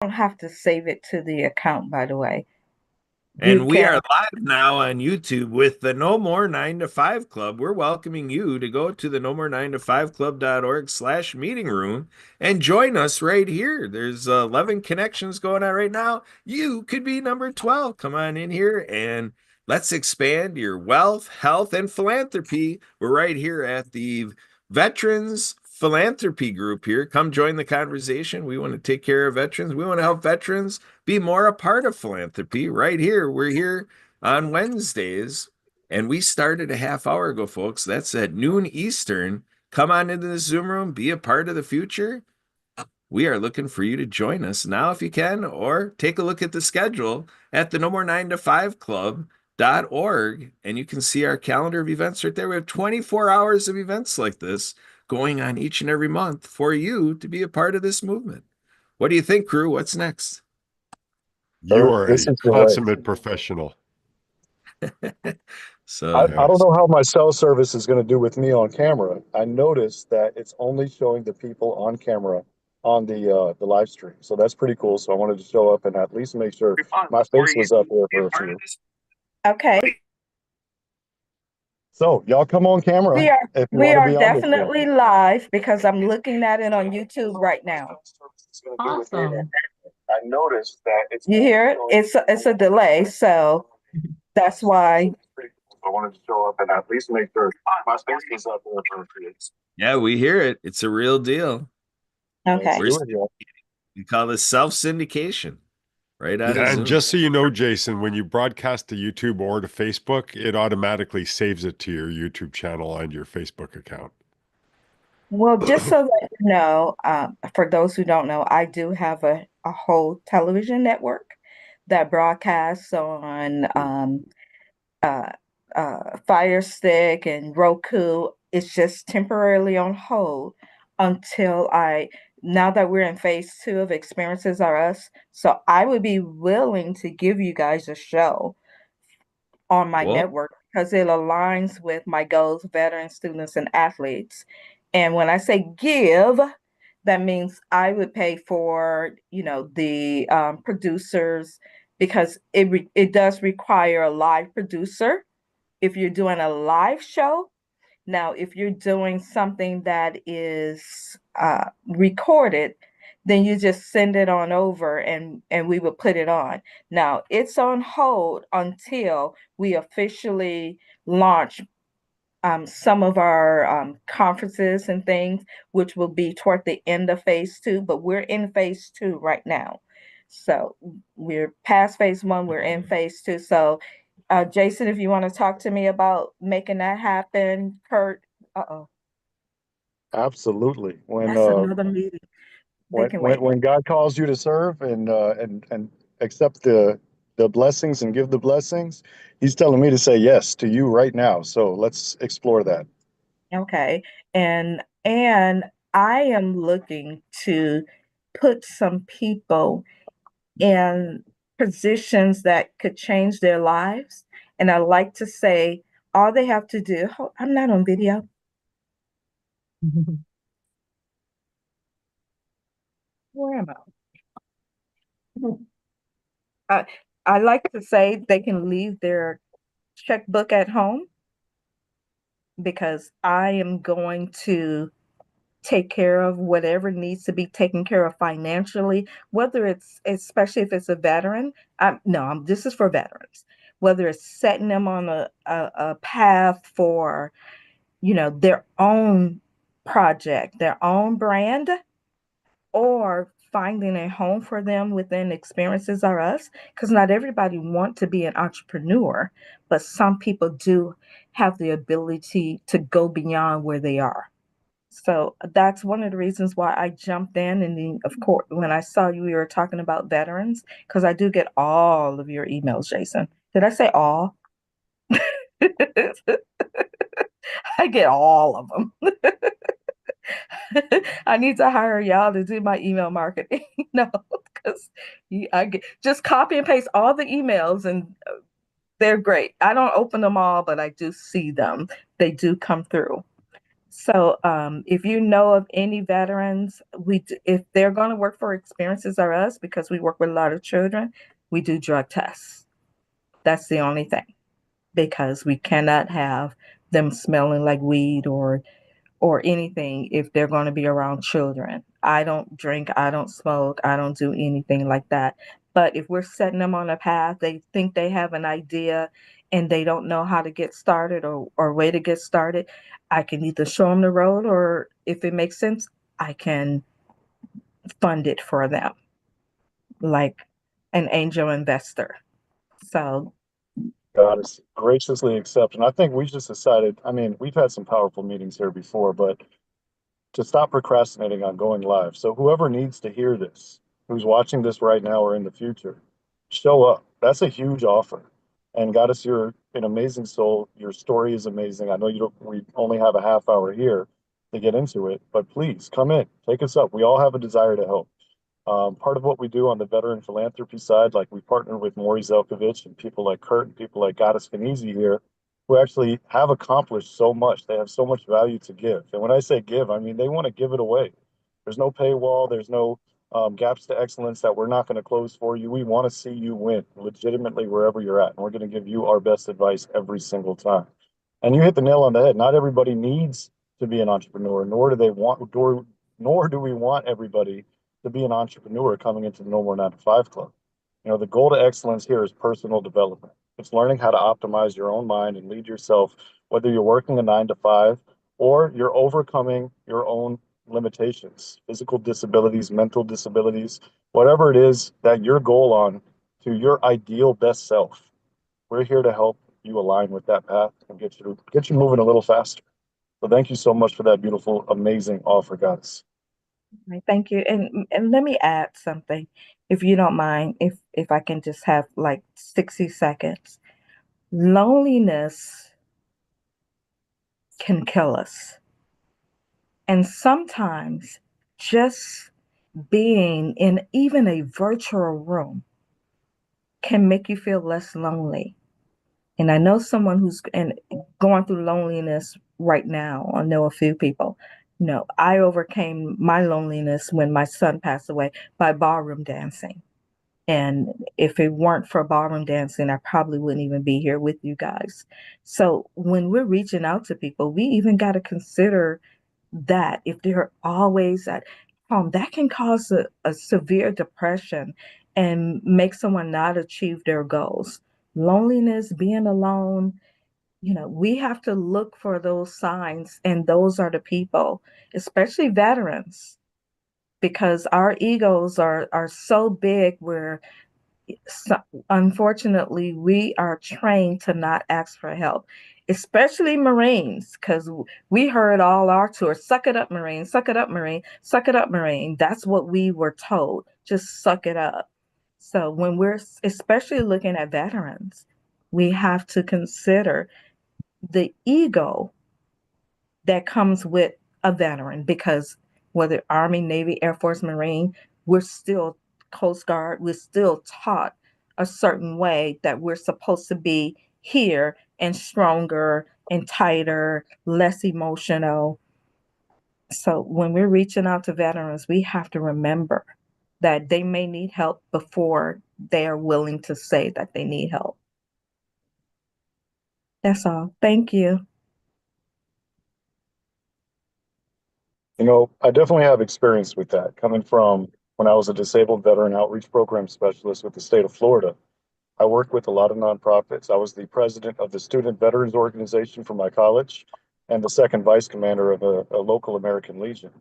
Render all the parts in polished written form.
don't have to save it to the account, by the way. You And we can. are live now on YouTube with the No More 9 to 5 Club. We're welcoming you to go to the No More 9 to 5 Club.org/meeting room and join us right here. There's 11 connections going on right now. You could be number 12. Come on in here and let's expand your wealth, health, and philanthropy. We're right here at the Veterans Philanthropy Group here. Come join the conversation. We want to take care of veterans. We want to help veterans be more a part of philanthropy right here. We're here on Wednesdays, and we started a half hour ago, folks. That's at noon Eastern. Come on into the Zoom room, be a part of the future. We are looking for you to join us now if you can, or take a look at the schedule at the No More 9 to 5 Club.org, and you can see our calendar of events right there. We have 24 hours of events like this going on each and every month for you to be a part of this movement. What do you think, crew? What's next? You Sir, are this a is great. consummate professional. So I don't Yes. know how my cell service is going to do with me on camera. I noticed that it's only showing the people on camera on the live stream. So that's pretty cool. So I wanted to show up and at least make sure my face was up there for a few. Okay. So y'all come on camera We are if you we want to are be on this one. definitely live because I'm looking at it on YouTube right now. Awesome. I noticed that it's You only hear it? showing It's a delay, so that's why. pretty cool. So I wanted to show up and at least make sure my face was up there for a few. yeah, we hear it. It's a real deal. Let's Okay. We're do it, y'all. we call this self-syndication right out of Yeah, and Zoom. just so you know, Jason, when you broadcast to YouTube or to Facebook, it automatically saves it to your YouTube channel and your Facebook account. Well, just so that you know, for those who don't know, I do have a whole television network that broadcasts on uh, Fire Stick and Roku. It's just temporarily on hold until now that we're in phase two of Experiences Are Us. So I would be willing to give you guys a show on my Well, network because it aligns with my goals, veterans, students, and athletes. And when I say give, that means I would pay for, the producers because it does require a live producer if you're doing a live show. Now, if you're doing something that is recorded, then you just send it on over and we will put it on. Now, it's on hold until we officially launch some of our conferences and things, which will be toward the end of phase two, but we're in phase two right now. So we're past phase one, we're in phase two. So, Jason, if you want to talk to me about making that happen, Kurt, uh-oh, Absolutely. that's another meeting. They can wait. When God calls you to serve and accept the blessings and give the blessings, He's telling me to say yes to you right now. So let's explore that. Okay. And I am looking to put some people in positions that could change their lives. And I like to say, all they have to do, I'm not on video. Where am I? I, I like to say they can leave their checkbook at home because I am going to take care of whatever needs to be taken care of financially, whether it's, especially if it's a veteran. This is for veterans, whether it's setting them on a path for, their own project, their own brand, or finding a home for them within Experiences Are Us, because not everybody want to be an entrepreneur, but some people do have the ability to go beyond where they are. So that's one of the reasons why I jumped in. And then, of course, when I saw you were talking about veterans, because I do get all of your emails, Jason. Did I say all? I get all of them. I need to hire y'all to do my email marketing. No, because I get just copy and paste all the emails, and they're great. I don't open them all, but I do see them. They do come through. So, if you know of any veterans, if they're going to work for Experiences or us, because we work with a lot of children, we do drug tests. That's the only thing, because we cannot have them smelling like weed or anything if they're going to be around children. I don't drink, I don't smoke, I don't do anything like that. But if we're setting them on a path, they think they have an idea and they don't know how to get started or way to get started, I can either show them the road, or if it makes sense, I can fund it for them, like an angel investor. So, God is graciously accept. And I think we just decided, I mean, we've had some powerful meetings here before, but to stop procrastinating on going live. So whoever needs to hear this, who's watching this right now or in the future, show up. That's a huge offer. And Goddess, you're an amazing soul. Your story is amazing. I know you don't, we only have a half hour here to get into it, but please come in, take us up. We all have a desire to help. Part of what we do on the veteran philanthropy side, like we partner with Maury Zelkovich and people like Kurt and people like Goddess Kanizi here, who actually have accomplished so much. They have so much value to give. And when I say give, I mean they want to give it away. There's no paywall, there's no gaps to excellence that we're not going to close for you. We want to see you win legitimately wherever you're at. And we're going to give you our best advice every single time. And you hit the nail on the head. Not everybody needs to be an entrepreneur, nor do they want, nor do we want everybody to be an entrepreneur coming into the No More 9 to 5 Club. You know, the goal to excellence here is personal development. It's learning how to optimize your own mind and lead yourself, whether you're working a 9 to 5 or you're overcoming your own limitations, physical disabilities, mental disabilities, whatever it is that your goal on to your ideal best self. We're here to help you align with that path and get you moving a little faster. So thank you so much for that beautiful, amazing offer, guys. thank you. And let me add something, if you don't mind, if I can just have like 60 seconds. Loneliness can kill us. And sometimes just being in even a virtual room can make you feel less lonely. And I know someone who's going through loneliness right now. I know a few people. No, I overcame my loneliness when my son passed away by ballroom dancing. And if it weren't for ballroom dancing, I probably wouldn't even be here with you guys. So when we're reaching out to people, we even got to consider that if they're always at home, that can cause a severe depression and make someone not achieve their goals. Loneliness, being alone, we have to look for those signs, and those are the people, especially veterans, because our egos are so big where so, unfortunately, we are trained to not ask for help, especially Marines, because we heard all our tour, suck it up, Marine, suck it up, Marine, suck it up, Marine. That's what we were told. Just suck it up. So when we're especially looking at veterans, we have to consider the ego that comes with a veteran, because whether Army, Navy, Air Force, Marine, we're still Coast Guard, we're still taught a certain way that we're supposed to be here and stronger and tighter, less emotional. So when we're reaching out to veterans, we have to remember that they may need help before they are willing to say that they need help. That's all. Thank you. You know, I definitely have experience with that coming from when I was a disabled veteran outreach program specialist with the state of Florida. I worked with a lot of nonprofits. I was the president of the Student Veterans Organization for my college and the second vice commander of a local American Legion.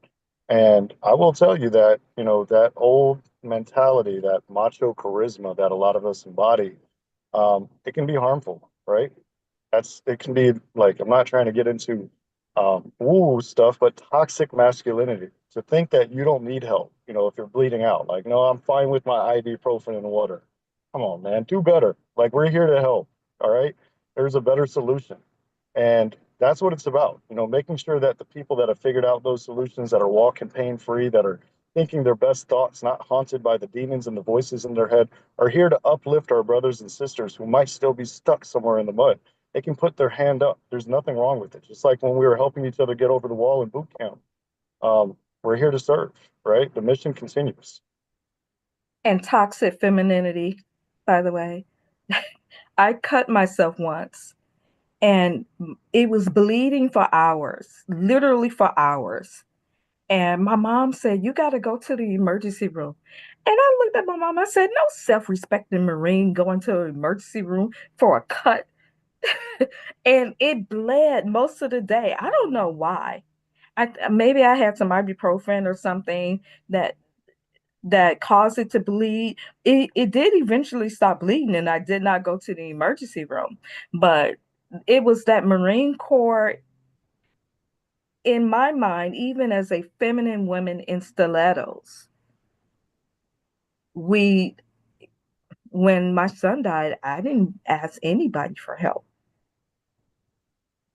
And I will tell you that, you know, that old mentality, that macho charisma that a lot of us embody, it can be harmful, right? It can be like, I'm not trying to get into woo stuff, but toxic masculinity. To think that you don't need help, you know, if you're bleeding out, like, no, I'm fine with my ibuprofen and water. Come on, man, do better. Like, we're here to help. All right. There's a better solution. And that's what it's about, you know, making sure that the people that have figured out those solutions, that are walking pain free, that are thinking their best thoughts, not haunted by the demons and the voices in their head, are here to uplift our brothers and sisters who might still be stuck somewhere in the mud. they can put their hand up. There's nothing wrong with it. Just like when we were helping each other get over the wall in boot camp. We're here to serve, right? The mission continues. And toxic femininity, by the way. I cut myself once and it was bleeding for hours, literally for hours. And my mom said, "You got to go to the emergency room." And I looked at my mom. I said, "No self-respecting Marine going to an emergency room for a cut." And it bled most of the day. I don't know why. Maybe I had some ibuprofen or something that caused it to bleed. It did eventually stop bleeding, and I did not go to the emergency room. But it was that Marine Corps in my mind, even as a feminine woman in stilettos, we when my son died, I didn't ask anybody for help.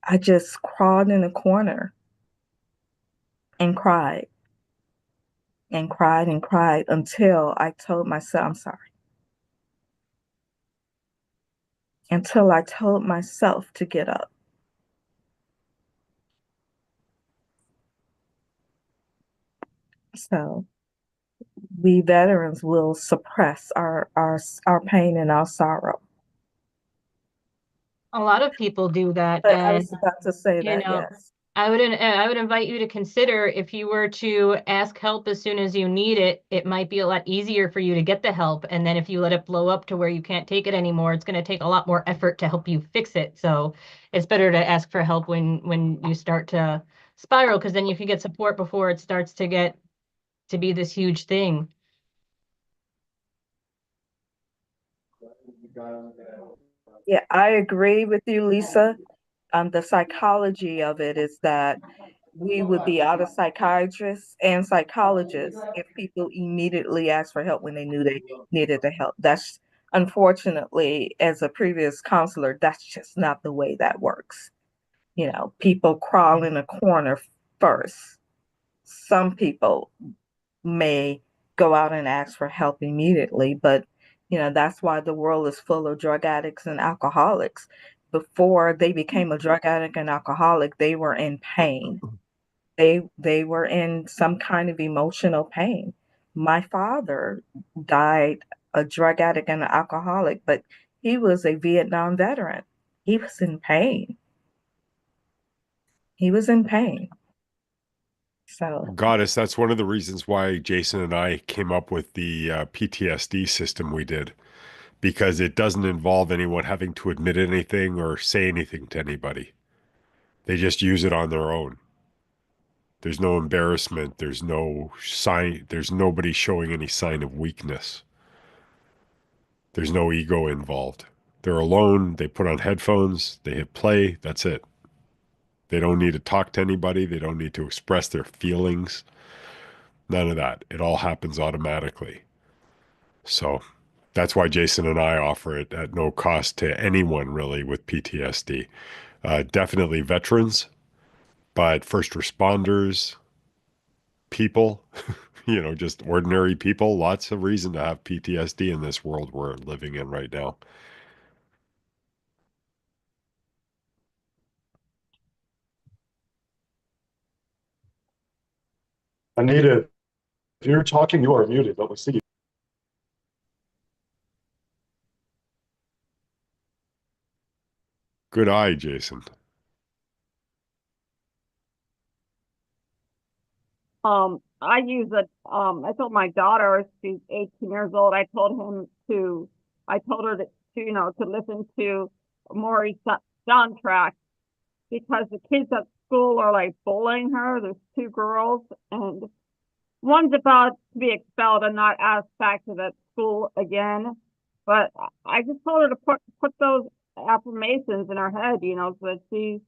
I just crawled in a corner and cried and cried and cried until I told myself, I'm sorry, until I told myself to get up. So we veterans will suppress our pain and our sorrow. A lot of people do that, But I and was about to say you that, know, yes. I would invite you to consider if you were to ask help as soon as you need it, it might be a lot easier for you to get the help. And then if you let it blow up to where you can't take it anymore, it's going to take a lot more effort to help you fix it. So it's better to ask for help when you start to spiral, because then you can get support before it starts to get to be this huge thing. Yeah, I agree with you, Lisa. The psychology of it is that we would be out of psychiatrists and psychologists if people immediately asked for help when they knew they needed the help. That's unfortunately, as a previous counselor, that's just not the way that works. You know, people crawl in a corner first. Some people may go out and ask for help immediately, but that's why the world is full of drug addicts and alcoholics. Before they became a drug addict and alcoholic, they were in pain. They were in some kind of emotional pain. My father died a drug addict and an alcoholic, but he was a Vietnam veteran. He was in pain. He was in pain. So Goddess, that's one of the reasons why Jason and I came up with the PTSD system we did, because it doesn't involve anyone having to admit anything or say anything to anybody. They just use it on their own. There's no embarrassment. There's no sign. There's nobody showing any sign of weakness. There's no ego involved. They're alone. They put on headphones. They hit play. That's it. They don't need to talk to anybody. They don't need to express their feelings. None of that. It all happens automatically. So that's why Jason and I offer it at no cost to anyone really with PTSD. Definitely veterans, but first responders, people, just ordinary people. Lots of reason to have PTSD in this world we're living in right now. Anita, if you're talking, you are muted, but we see you. Good eye, Jason. I use it. I told my daughter, she's 18 years old. I told her to listen to Maury's soundtrack because the kids at school are like bullying her. There's two girls, and one's about to be expelled and not asked back to that school again. But I just told her to put those affirmations in her head, so that she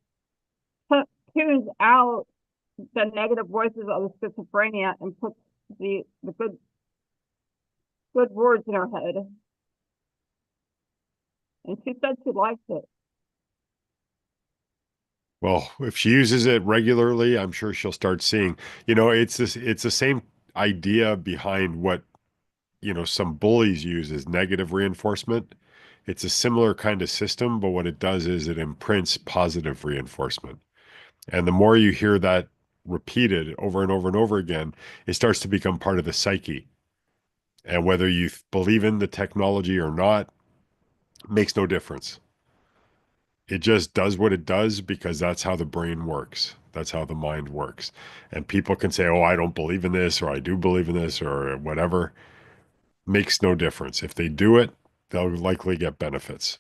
tunes out the negative voices of the schizophrenia and puts the good words in her head. And she said she liked it. Well, if she uses it regularly, I'm sure she'll start seeing. It's the same idea behind what, some bullies use as negative reinforcement. It's a similar kind of system, but what it does is it imprints positive reinforcement. And the more you hear that repeated over and over and over again, it starts to become part of the psyche. And whether you believe in the technology or not makes no difference. It just does what it does because that's how the brain works. That's how the mind works. And people can say, oh, I don't believe in this, or I do believe in this, or whatever. Makes no difference. If they do it, they'll likely get benefits.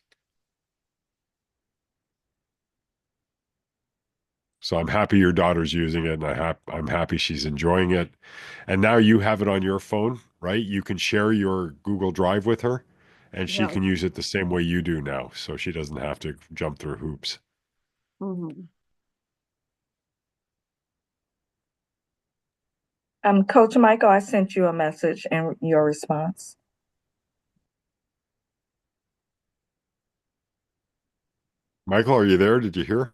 So I'm happy your daughter's using it, and I'm happy she's enjoying it. And now you have it on your phone, right? You can share your Google Drive with her, and she Yeah. can use it the same way you do now, so she doesn't have to jump through hoops. Mhm. Coach Michael, I sent you a message in your response. Michael, are you there? Did you hear?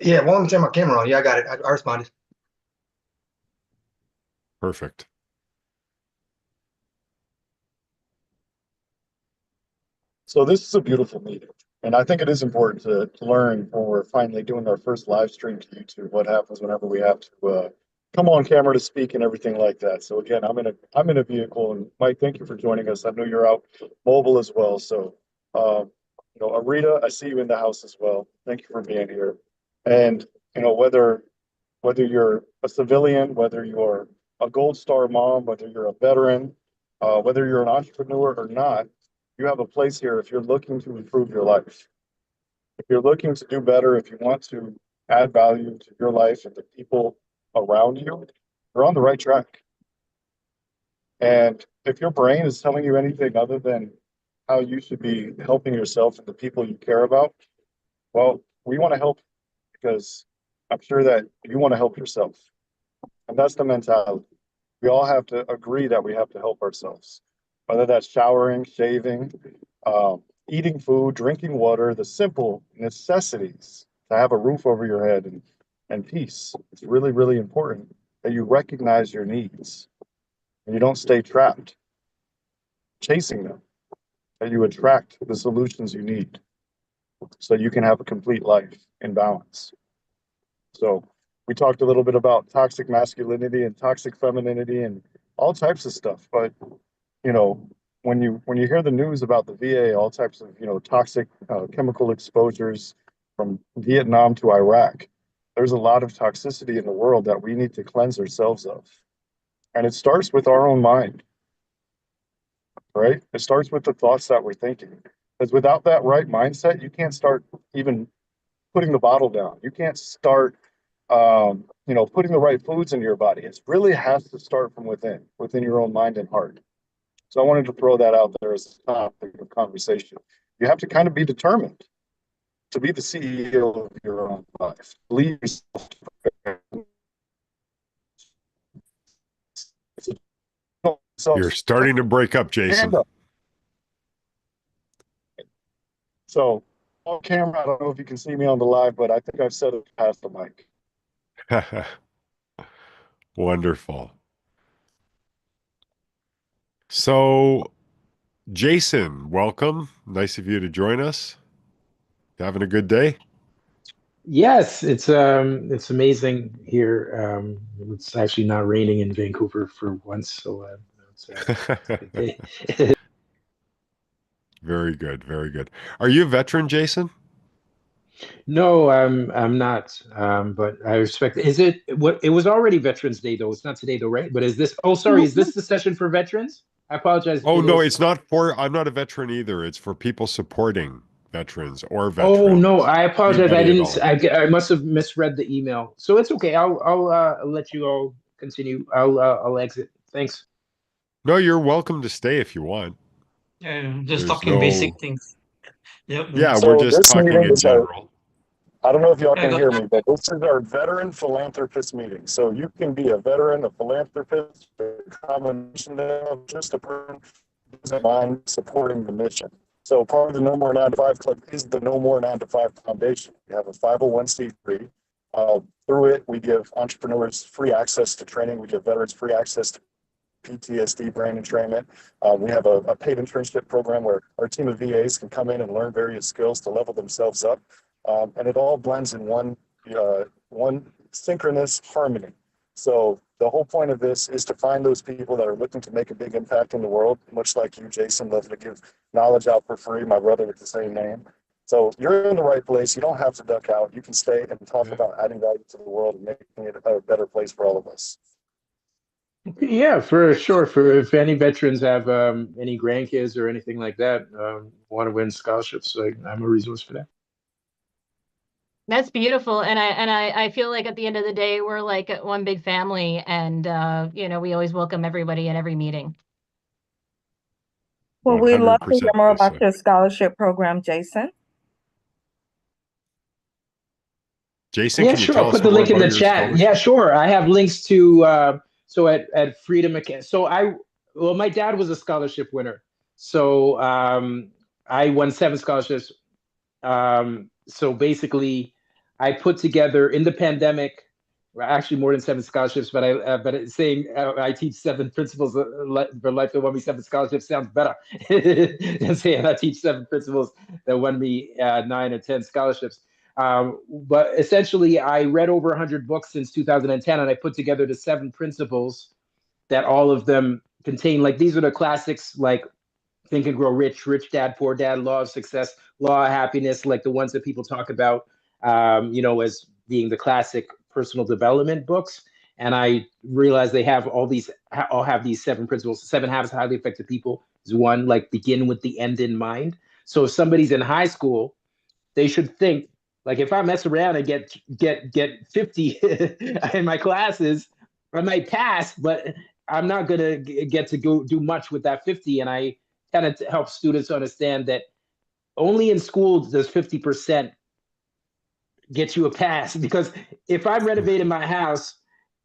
Yeah, well, let me turn my camera on. Yeah, I got it. I responded. Perfect. So this is a beautiful meeting. And I think it is important to learn when we're finally doing our first live stream to YouTube, what happens whenever we have to come on camera to speak and everything like that. So again, I'm in a vehicle, and Mike, thank you for joining us. I know you're out mobile as well. So Arita, I see you in the house as well. Thank you for being here. And whether you're a civilian, whether you're a Gold Star mom, whether you're a veteran, whether you're an entrepreneur or not, you have a place here if you're looking to improve your life. If you're looking to do better, if you want to add value to your life and the people around you, you're on the right track. And if your brain is telling you anything other than how you should be helping yourself and the people you care about, well, we want to help because I'm sure that you want to help yourself. And that's the mentality. We all have to agree that we have to help ourselves, whether that's showering, shaving, eating food, drinking water, the simple necessities to have a roof over your head and peace. It's really, really important that you recognize your needs and you don't stay trapped chasing them, that you attract the solutions you need so you can have a complete life in balance. So we talked a little bit about toxic masculinity and toxic femininity and all types of stuff. But you know, when you hear the news about the VA, all types of toxic chemical exposures from Vietnam to Iraq, there's a lot of toxicity in the world that we need to cleanse ourselves of, and it starts with our own mind, right? It starts with the thoughts that we're thinking. Because without that right mindset, you can't start even putting the bottle down. You can't start, putting the right foods into your body. It really has to start from within your own mind and heart. So I wanted to throw that out there as a topic of conversation. You have to kind of be determined to be the CEO of your own life. Believe yourself. You're starting to break up, Jason. So on camera, I don't know if you can see me on the live, but I think I've said it past the mic. Wonderful. So, Jason, welcome. Nice of you to join us. You having a good day? Yes, it's amazing here. It's actually not raining in Vancouver for once, so it's a good day. Very good, very good. Are you a veteran, Jason? No, I'm not. But I respect. Is it what? It was already Veterans Day though. It's not today though, right? But is this? Oh, sorry. Is this the session for veterans? I apologize. Oh It no, is. it's not for, I'm not a veteran either. It's for people supporting veterans or Oh no, veterans. I apologize. I Anybody at didn't. all. I must have misread the email. So it's okay. I'll let you all continue. I'll exit. Thanks. No, you're welcome to stay if you want. Yeah, just There's talking basic no, things. Yep. yeah, we're So just this talking meeting in is our, general. I don't know if y'all Yeah, can go hear ahead. me, but this is our veteran philanthropist meeting. So you can be a veteran, a philanthropist, a combination of just a person who's in mind supporting the mission. So part of the No More 9 to 5 Club is the No More 9 to 5 Foundation. We have a 501c3. Through it, we give entrepreneurs free access to training. We give veterans free access to PTSD brain entrainment. We have a paid internship program where our team of VAs can come in and learn various skills to level themselves up. And it all blends in one synchronous harmony. So the whole point of this is to find those people that are looking to make a big impact in the world, much like you, Jason, love to give knowledge out for free, my brother with the same name. So you're in the right place. You don't have to duck out. You can stay and talk about adding value to the world and making it a better place for all of us. Yeah, for sure. For if any veterans have any grandkids or anything like that, want to win scholarships, I'm a resource for that. That's beautiful. And I feel like at the end of the day, we're like one big family, and we always welcome everybody at every meeting. Well, we'd love to hear 100%, more about Lisa. your scholarship program, Jason. Jason, Yeah, can you sure. tell I'll us put the more link in about the your chat. scholarship? Yeah, sure. I have links to so at Freedom Academy. So my dad was a scholarship winner. So I won 7 scholarships. So basically, I put together in the pandemic, well, actually more than 7 scholarships, but saying I teach 7 principles for life that won me 7 scholarships sounds better than saying I teach 7 principles that won me 9 or 10 scholarships. But essentially, I read over 100 books since 2010, and I put together the 7 principles that all of them contain. Like these are the classics, like Think and Grow Rich, Rich Dad, Poor Dad, Law of Success, Law of Happiness, like the ones that people talk about, as being the classic personal development books. And I realized they have all have these 7 principles. 7 Habits of Highly Effective People is one, like begin with the end in mind. So if somebody's in high school, they should think, like, if I mess around and get 50 in my classes, I might pass, but I'm not gonna get to go do much with that 50. And I kind of help students understand that only in school does 50% get you a pass. Because if I'm renovating my house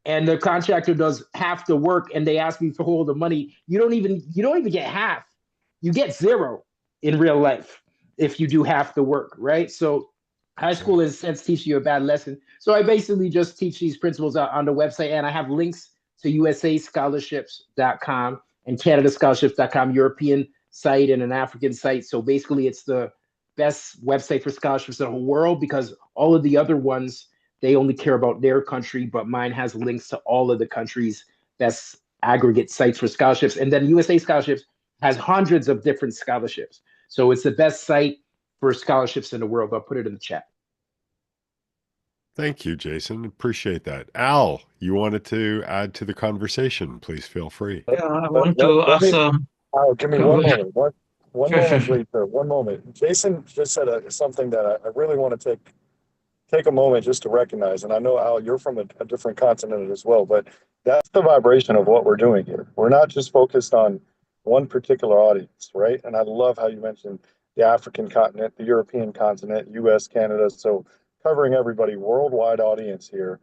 and the contractor does half the work and they ask me for all the money, you don't even get half. You get 0 in real life if you do half the work, right? So high school, in a sense, teaches you a bad lesson. So I basically just teach these principles on the website, and I have links to usascholarships.com and canadascholarships.com, European site and an African site. So basically, it's the best website for scholarships in the whole world, because all of the other ones, they only care about their country, but mine has links to all of the countries' best aggregate sites for scholarships. And then USA Scholarships has hundreds of different scholarships. So it's the best site for scholarships in the world. I'll put it in the chat. Thank you, Jason. Appreciate that. Al, you wanted to add to the conversation. Please feel free. Yeah, I want to Let ask. me, give me Go one ahead. moment. One Sure, sure, moment, sure. please, sir. One moment. Jason just said something that I really want to take a moment just to recognize. And I know, Al, you're from a different continent as well, but that's the vibration of what we're doing here. We're not just focused on one particular audience, right? And I love how you mentioned the African continent, the European continent, US, Canada. So covering everybody, worldwide audience here.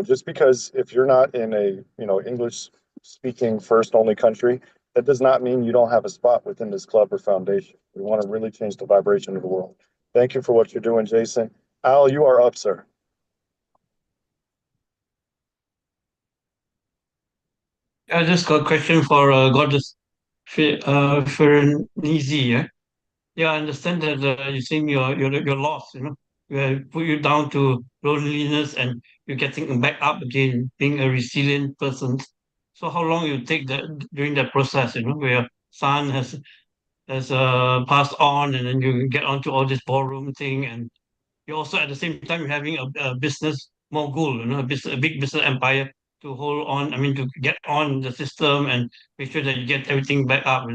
Just because if you're not in a, English speaking first only country, that does not mean you don't have a spot within this club or foundation. We want to really change the vibration of the world. Thank you for what you're doing, Jason. Al, you are up, sir. I just got a question for Goddess Ferenisi. Yeah, yeah. I understand that you're saying you're lost. Put you down to loneliness, and you're getting back up again, being a resilient person. So how long you take that during that process? Where your son has passed on, and then you get onto all this ballroom thing, and you're also at the same time having a business mogul, a big business empire to hold on. I mean, to get on the system and make sure that you get everything back up.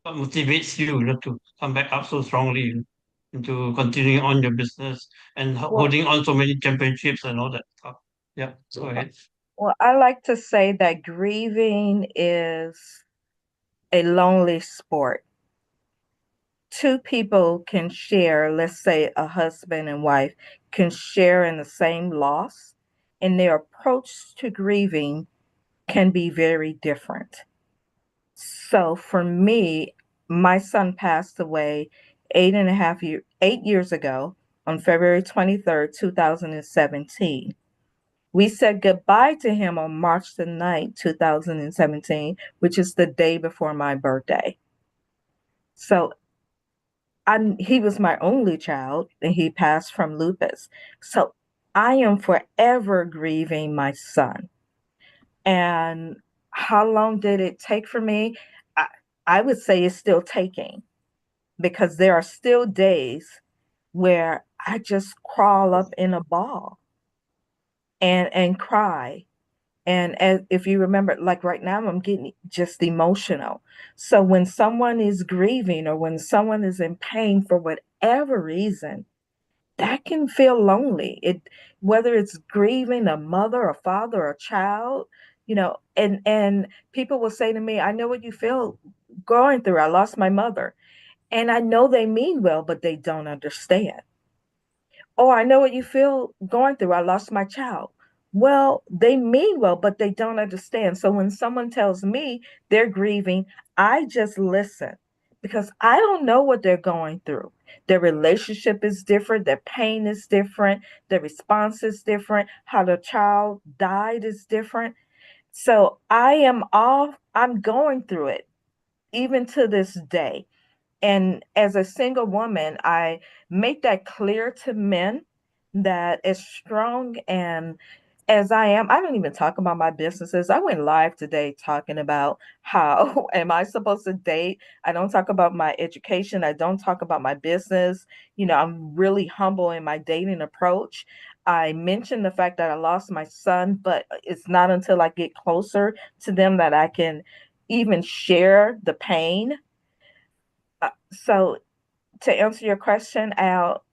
What motivates you, to come back up so strongly, into continuing on your business and Well, holding on so many championships and all that stuff. Yeah, go ahead. well, I like to say that grieving is a lonely sport. 2 people can share, let's say a husband and wife can share in the same loss, and their approach to grieving can be very different. So for me, my son passed away 8 years ago on February 23rd, 2017. We said goodbye to him on March the 9th, 2017, which is the day before my birthday. So he was my only child and he passed from lupus. So I am forever grieving my son. And how long did it take for me? I, I would say it's still taking because there are still days where I just crawl up in a ball and cry. And as, if you remember, like right now, I'm getting just emotional. So when someone is grieving or when someone is in pain for whatever reason, that can feel lonely. Whether it's grieving a mother, a father, a child, and people will say to me, I know what you feel going through. I lost my mother. And I know they mean well, but they don't understand. Oh, I know what you feel going through. I lost my child. Well, they mean well, but they don't understand. So when someone tells me they're grieving, I just listen because I don't know what they're going through. Their relationship is different, their pain is different, their response is different, how the child died is different. So I'm going through it even to this day. And as a single woman, I make that clear to men that as strong and as I am, I don't even talk about my businesses. I went live today talking about how am I supposed to date? I don't talk about my education. I don't talk about my business. I'm really humble in my dating approach. I mentioned the fact that I lost my son, but it's not until I get closer to them that I can even share the pain. So to answer your question, Al,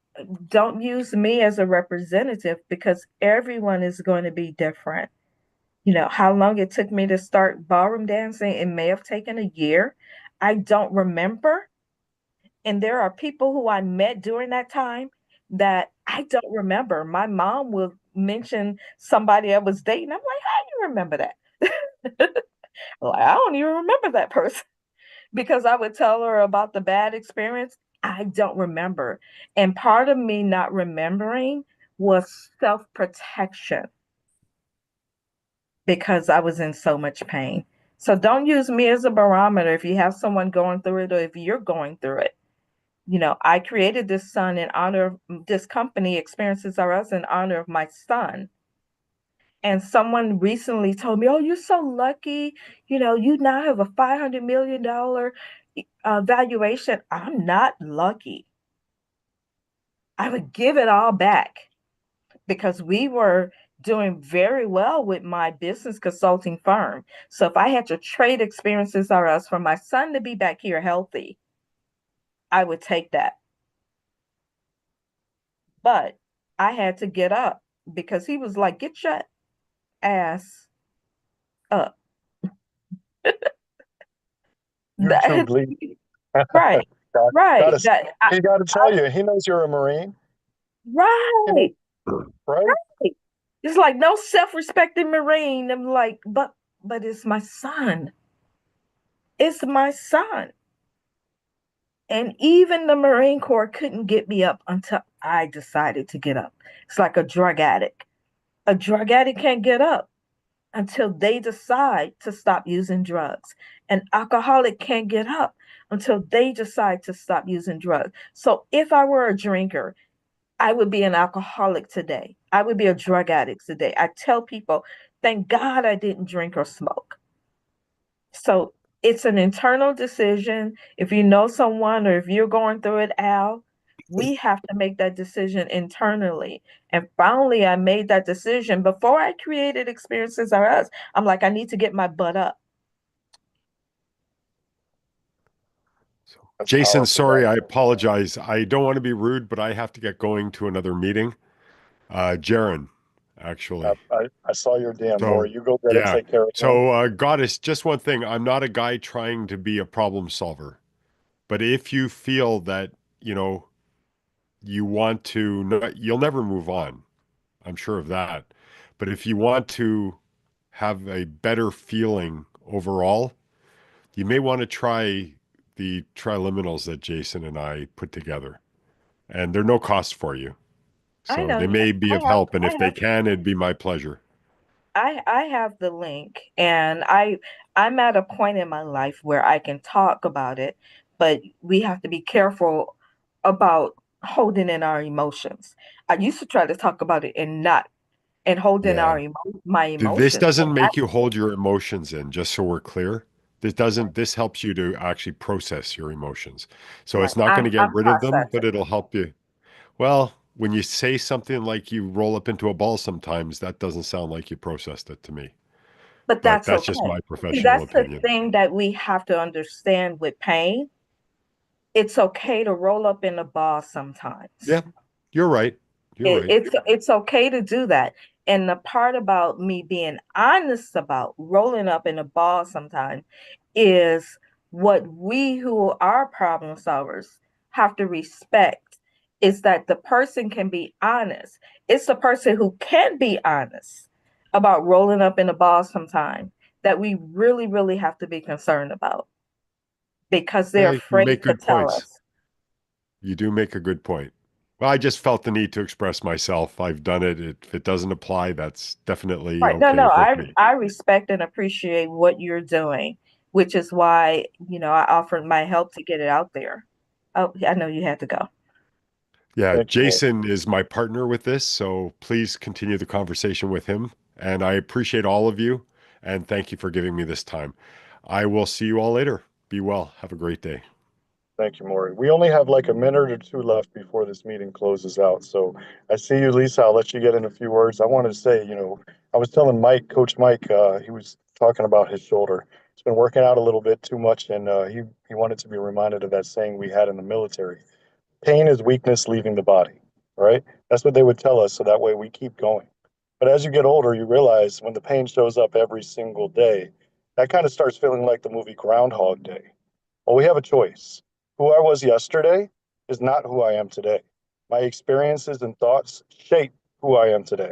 don't use me as a representative because everyone is going to be different. How long it took me to start ballroom dancing, it may have taken a year. I don't remember. And there are people who I met during that time that I don't remember. My mom will mention somebody I was dating. I'm like, how do you remember that? Like, I don't even remember that person because I would tell her about the bad experience. I don't remember. And part of me not remembering was self protection because I was in so much pain. So don't use me as a barometer if you have someone going through it or if you're going through it. I created this son in honor of this company, Experiences Are Us, in honor of my son. And someone recently told me, oh, you're so lucky. You now have a $500 million valuation. I'm not lucky. I would give it all back because we were doing very well with my business consulting firm. So if I had to trade Experiences or else for my son to be back here healthy, I would take that. But I had to get up because he was like, get your ass up. You're too That, bleak. right, God, right. gotta, he got to tell you, he knows you're a Marine. You know, Right, right? right. It's like no self-respecting Marine. I'm like, but it's my son. It's my son. And even the Marine Corps couldn't get me up until I decided to get up. It's like a drug addict. A drug addict can't get up until they decide to stop using drugs. An alcoholic can't get up until they decide to stop using drugs. So if I were a drinker, I would be an alcoholic today. I would be a drug addict today. I tell people, thank God I didn't drink or smoke. So it's an internal decision. If you know someone or if you're going through it, Al, we have to make that decision internally. And finally, I made that decision before I created Experiences Are Us. I'm like, I need to get my butt up. That's Jason, powerful, sorry, man. I apologize. I don't want to be rude, but I have to get going to another meeting. Jaron, actually. I saw your damn So, Maury. You go get it. yeah. Take care of him. So, Goddess, just one thing. I'm not a guy trying to be a problem solver, but if you feel that, you want to, you'll never move on. I'm sure of that. But if you want to have a better feeling overall, you may want to try the triliminals that Jason and I put together. And they're no cost for you. I So know. they Yeah, may be of help. And I if they have. can, it'd be my pleasure. I have the link, and I'm at a point in my life where I can talk about it, but we have to be careful about holding in our emotions. I used to try to talk about it and not and holding Yeah. my This emotions. doesn't make you hold your emotions in, just so we're clear. This helps you to actually process your emotions. So Right. it's not going to get I'm rid of them, but processing. it'll help you. Well, when you say something like you roll up into a ball sometimes, that doesn't sound like you processed it to me. But But that's that's just okay. my See, professional that's the opinion. thing that we have to understand with pain. It's okay to roll up in a ball sometimes. Yeah, you're right. You're right. It's okay to do that. And the part about me being honest about rolling up in a ball sometimes is what we who are problem solvers have to respect is that the person can be honest. It's the person who can be honest about rolling up in a ball sometime that we really, really have to be concerned about because they're Yeah, you afraid make to good tell points. us. You do make a good point. Well, I just felt the need to express myself. I've done it. If it doesn't apply, that's definitely Right. No, okay no, with me. I respect and appreciate what you're doing, which is why, I offered my help to get it out there. Oh, I know you had to go. Yeah, Thank you, Lord. Jason is my partner with this, so please continue the conversation with him. And I appreciate all of you, and thank you for giving me this time. I will see you all later. Be well. Have a great day. Thank you, Maury. We only have like a minute or two left before this meeting closes out. So I see you, Lisa. I'll let you get in a few words. I wanted to say, I was telling Mike, Coach Mike, he was talking about his shoulder. He's been working out a little bit too much, and he wanted to be reminded of that saying we had in the military. Pain is weakness leaving the body, right? That's what they would tell us, so that way we keep going. But as you get older, you realize when the pain shows up every single day, that kind of starts feeling like the movie Groundhog Day. Well, we have a choice. Who I was yesterday is not who I am today. My experiences and thoughts shape who I am today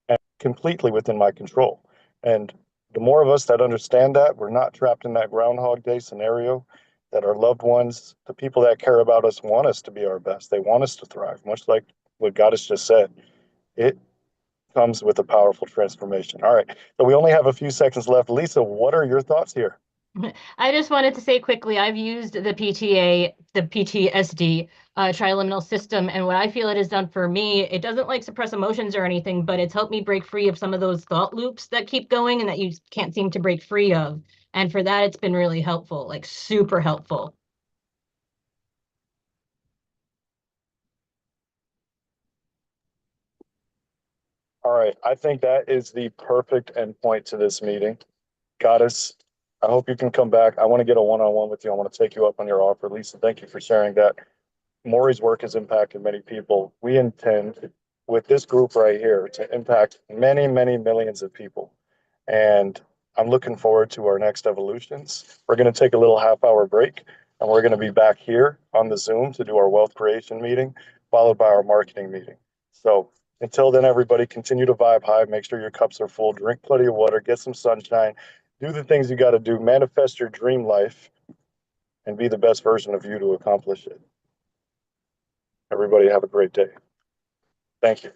and completely within my control. And the more of us that understand that, we're not trapped in that Groundhog Day scenario, that our loved ones, the people that care about us, want us to be our best. They want us to thrive, much like what God has just said. It comes with a powerful transformation. All right. So we only have a few seconds left. Lisa, what are your thoughts here? I just wanted to say quickly, I've used the PTA, the PTSD triliminal system, and what I feel it has done for me, it doesn't like suppress emotions or anything, but it's helped me break free of some of those thought loops that keep going and that you can't seem to break free of. And for that, it's been really helpful, like super helpful. All right. I think that is the perfect endpoint to this meeting. Goddess, I hope you can come back. I want to get a one-on-one with you. I want to take you up on your offer. Lisa, thank you for sharing that. Maury's work has impacted many people. We intend with this group right here to impact many, many millions of people. And I'm looking forward to our next evolutions. We're going to take a little half-hour break and we're going to be back here on the Zoom to do our wealth creation meeting, followed by our marketing meeting. So until then, everybody continue to vibe high. Make sure your cups are full. Drink plenty of water. Get some sunshine. Do the things you got to do. Manifest your dream life and be the best version of you to accomplish it. Everybody have a great day. Thank you.